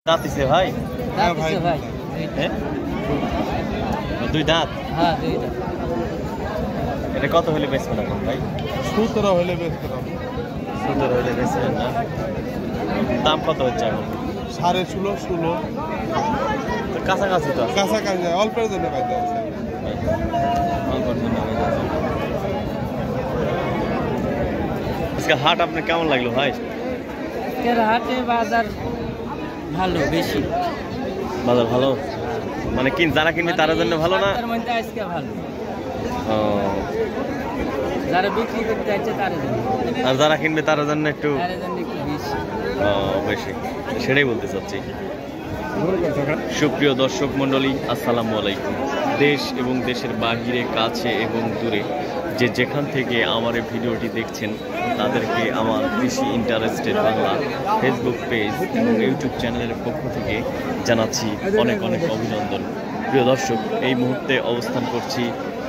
দাঁত দিছে ভাই? হ্যাঁ ভাই ভাই। হ্যাঁ দুই দাঁত? হ্যাঁ দুই দাঁত। এটা কত হলে বেচবেন এখন ভাই? 17 হলে বেচতে পারবো। 17 হলে বেচবেন না? দাম কত হচ্ছে এখন? 16.5 তো কাছাকাছি তো আছে। কাছাকাছি অল্পের জন্য পাইতে আছে। আজকে হাট আপনার কেমন লাগলো ভাই? হাটে বাজার ভালো, বেশি বাজার ভালো মানে যারা কিনবে তার জন্য ভালো না? আজকে ভালো, ও যারা বিক্রি করতে যাচ্ছে তার জন্য, আর যারা কিনবে তার জন্য একটু বেশি। বেশি, সেটাই বলতে চাচ্ছি। সুপ্রিয় দর্শক মণ্ডলী, আসসালামু আলাইকুম। দেশ এবং দেশের বাহিরে, কাছে এবং দূরে যে যেখান থেকে আমার এই ভিডিওটি দেখছেন তাদেরকে আমার কৃষি ইন্টারেস্টেড বাংলা ফেসবুক পেজ এবং ইউটিউব চ্যানেলের পক্ষ থেকে জানাচ্ছি অনেক অনেক অভিনন্দন। প্রিয় দর্শক, এই মুহূর্তে অবস্থান করছি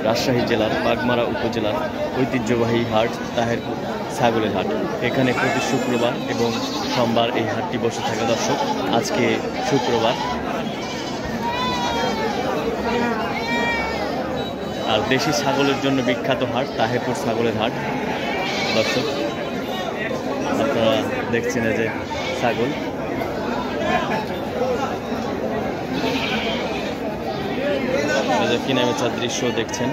রাজশাহী জেলার বাগমারা উপজেলার ঐতিহ্যবাহী হাট তাহেরপুর ছাগলের হাট। এখানে প্রতি শুক্রবার এবং সোমবার এই হাটটি বসে থাকে। দর্শক, আজকে শুক্রবার, আর দেশি ছাগলের জন্য বিখ্যাত হাট তাহেরপুর ছাগলের হাট। দর্শক, আপনারা দেখছেন যে ছাগল, কিনা বেচার দৃশ্য দেখছেন।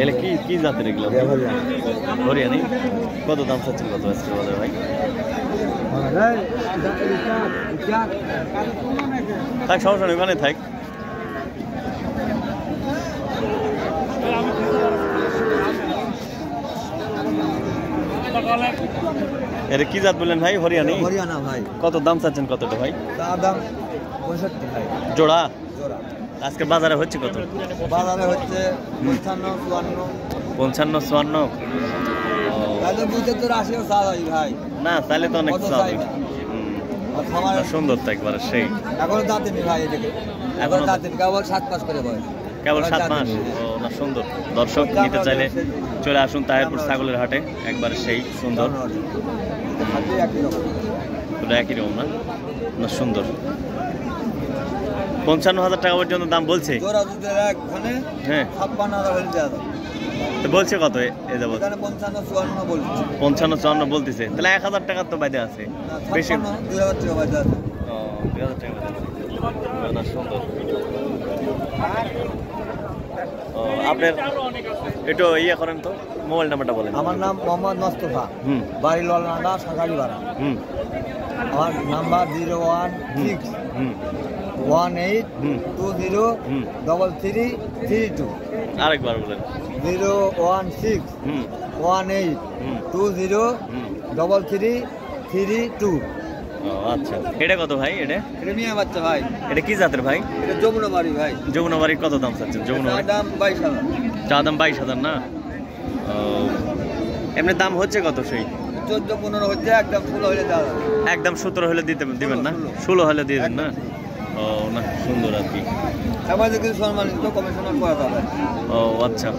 এগুলো কি জাতের? এগুলো হরিয়ানি। কত দাম চাচ্ছেন কত আজকে বাজারে ভাই? থাক, সমস্যা নেই, ওখানে থাক। এটা কি জাত বললেন ভাই? হরিয়ানি। হরিয়ানা ভাই। কত দাম চাচ্ছেন কতটা ভাই? দাম 65 ভাই। জোড়া? আজকে বাজারে হচ্ছে কত? বাজারে হচ্ছে 55-54। তাহলে বুঝতে তো 80 চাই ভাই। না, তাহলে তো অনেক চাই। সুন্দর তো একবারে সেই। এখন দাঁতে নি ভাই, এদিকে এখন দাঁতে কেবল 7 মাস করে বয়স, কেবল 7 মাস। ও না, সুন্দর। দর্শক, নিতে চাইলে চলে আসুন তাহেরপুর ছাগলের হাটে, একবার সেই সুন্দর। একই রকম না? না, সুন্দর। 55,000 টাকা পর্যন্ত দাম বলছে। হ্যাঁ, 56,000 তো বলছে কত? এ যাবত 55-54 বলতেছে। তাহলে 1,000 টাকা তো বাইরে আছে, বেশি। 2,000 টাকা বাইরে আছে। 2,000 টাকা বাইরে আছে। না, সুন্দর। আপনার একটু ইয়ে করেন তো, মোবাইল নাম্বারটা বলেন। আমার নাম মোহাম্মদ মোস্তফা, বাড়ি ললনাডা, সাকারিপাড়া। আমার নাম্বার 01618203332। আরেকবার বলেন। 01618203332। আচ্ছা, এটা কত ভাই? এটা মিয়া বাচ্চা ভাই। এটা কি জাতের ভাই? এটা যমুনাবাড়ি ভাই। যমুনাবাড়ির কত দাম চাচ্ছেন? যমুনাবাড়ির দাম 22,000। চা দাম 22,000 না? এমনি দাম হচ্ছে কত? সেই 14-15 হচ্ছে, একদম 16 হলে দাও। একদম 17 হলে দিবেন না? 16 হলে দিয়ে দেন না? ও না, সুন্দর আর কি। আমাদের কিছু সম্মানিত কমিশন করা যাবে। ও আচ্ছা,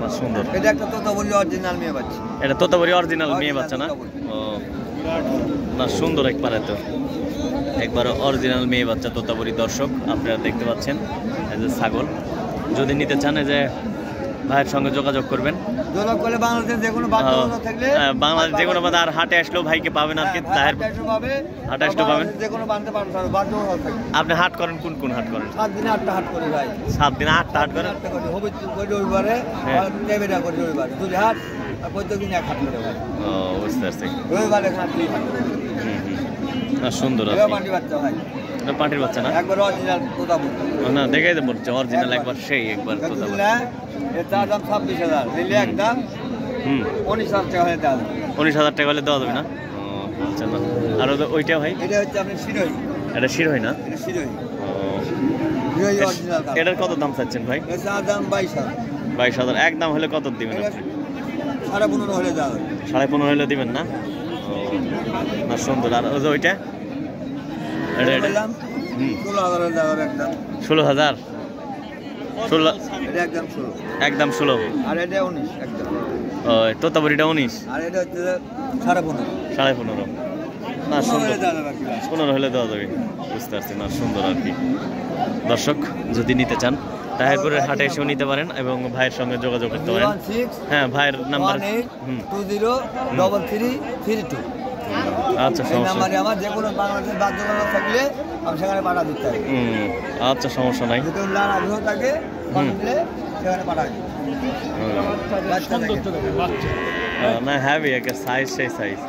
না, সুন্দর। এটা একটা তোতাপুরি অরিজিনাল মেয়ে বাচ্চা। এটা তোতাপুরি অরিজিনাল মেয়ে বাচ্চা না? ও না, সুন্দর একবারে তো, একবারে অরিজিনাল মেয়ে বাচ্চা তোতাপুরি। দর্শক, আপনারা দেখতে পাচ্ছেন এই যে ছাগল। যদি নিতে চান, এই যে ভাইয়ের সঙ্গে যোগাযোগ করবেন। বাংলাদেশ যে কোনো বাংলাদেশ যে কোনো বাজার, আর হাটে আসলেও ভাইকে পাবেন আর কি। হাটে আসলেও পাবেন। আপনি হাট করেন, কোন হাট করেন? 7 দিনে 8টা হাট করি ভাই। 7 দিনে 8টা হাট করেন? রবিবারে করি, রবিবার 2 হাট, আর প্রত্যেকদিন 1 হাট করে ভাই। ও, বুঝতে পারছি। রবিবার এখানে 2 হাট। না, সুন্দর। পাটির বাচ্চা ভাই। এটা পাটির বাচ্চা না? একবার অরিজিনাল তোতাপুরি। না, দেখাই তো বলছে অরিজিনাল, একবার সেই, একবার তোতাপুরি। এর দাম 26,000, নিলে একদম 19,000 টাকা হলে দেওয়া যাবে। 19,000 টাকা হলে দেওয়া যাবে না? আচ্ছা, না। আর ওইটা ভাই? এটা হচ্ছে আপনার শিরোহী। এটা শিরোহী না? এটা শিরোহী। এটার কত দাম চাচ্ছেন ভাই? এর দাম 22,000। 22,000 একদম হলে কত দিবেন আপনি? 15.5 হলে দেওয়া যাবে। 15.5 হলে দিবেন না? না, সুন্দর। আর ওইটা? এটা 16,000 দেওয়া যাবে একদম। 16,000? 16? এটা একদম 16। একদম 16? আর এটা 19 একদম। তোতাপুরিটা 19? আর এটা হচ্ছে 15.5। 15.5। না সুন্দর 15 হলে দেওয়া যাবে, বুঝতে পারছি। না সুন্দর আর কি। দর্শক যদি নিতে চান তাহিরপুরের হাটে এসেও নিতে পারেন এবং ভাইয়ের সঙ্গে যোগাযোগ করতে পারেন। হ্যাঁ, ভাইয়ের নাম্বার 203332। আচ্ছা, সমস্যা নেই। আমার যে কোনো বাংলাদেশের বাদ্য থাকলে আমি সেখানে পাঠা দিতে পারি। আচ্ছা, সমস্যা নাই। যদি ওনার আগ্রহ থাকে সেখানে পাঠা দিই। না হ্যাভি একটা সাইজ, সেই সাইজ।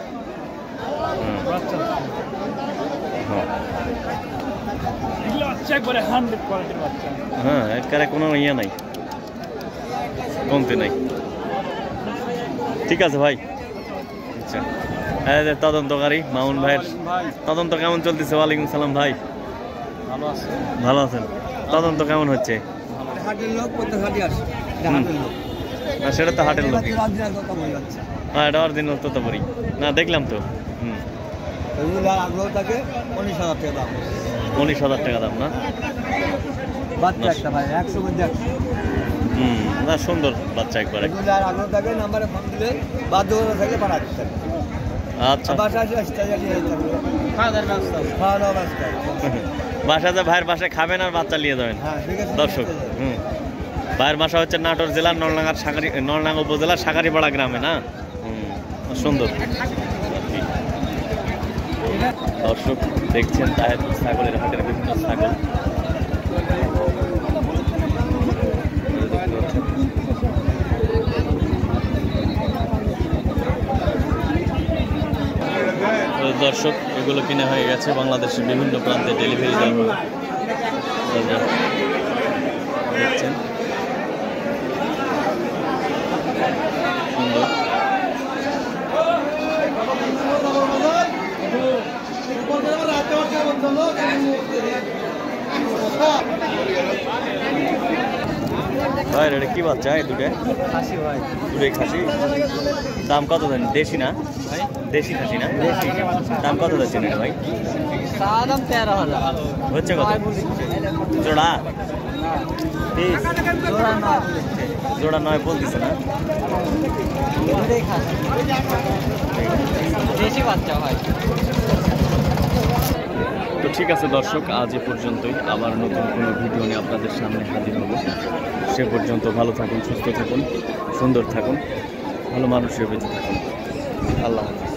হ্যাঁ, এর কোনো ইয়ে নাই, কমতে নাই। ঠিক আছে ভাই। আচ্ছা, তদন্তকারী মামুন ভাইয়ের তদন্ত কেমন চলতেছে? ওয়ালাইকুম সালাম ভাই, ভালো আছেন? তদন্ত কেমন হচ্ছে? না সেটা তো হাটের লোক। হ্যাঁ, এটা অরিজিনাল তোতাপুরি। না দেখলাম তো। 19,000 টাকা দাম। না না সুন্দর বাচ্চা একবারে। আচ্ছা, বাসাতে ভাইয়ের বাসায় খাবেন আর বাচ্চা নিয়ে যাবেন। দর্শক, ভাইয়ের বাসা হচ্ছে নাটোর জেলার নলডাঙ্গা উপজেলার সাকারিপাড়া গ্রামে। না সুন্দর। দর্শক দেখছেন তাহিরপুর ছাগলের হাটের বিভিন্ন ছাগল। দর্শক এগুলো কিনে হয়ে গেছে, বাংলাদেশের বিভিন্ন প্রান্তে ডেলিভারি দেওয়া হবে। দেখছেন সুন্দর। ভাই এটা কি বাচ্চা? এই দুটাই খাসি ভাই, দুটাই খাসি। দাম কত দেন? দেশি না ভাই? দেশি খাসি না? দাম কত যাচ্ছেন এটা ভাই? দাম 13,000 হচ্ছে। কত জোড়া? জোড়া 9 বলতেছে না? দেশি বাচ্চা ভাই। তো ঠিক আছে দর্শক, আজ এ পর্যন্তই। আবার নতুন কোনো ভিডিও নিয়ে আপনাদের সামনে হাজির হব। সে পর্যন্ত ভালো থাকুন, সুস্থ থাকুন, সুন্দর থাকুন, ভালো মানুষের বেঁচে থাকুন। আল্লাহ হাফেজ।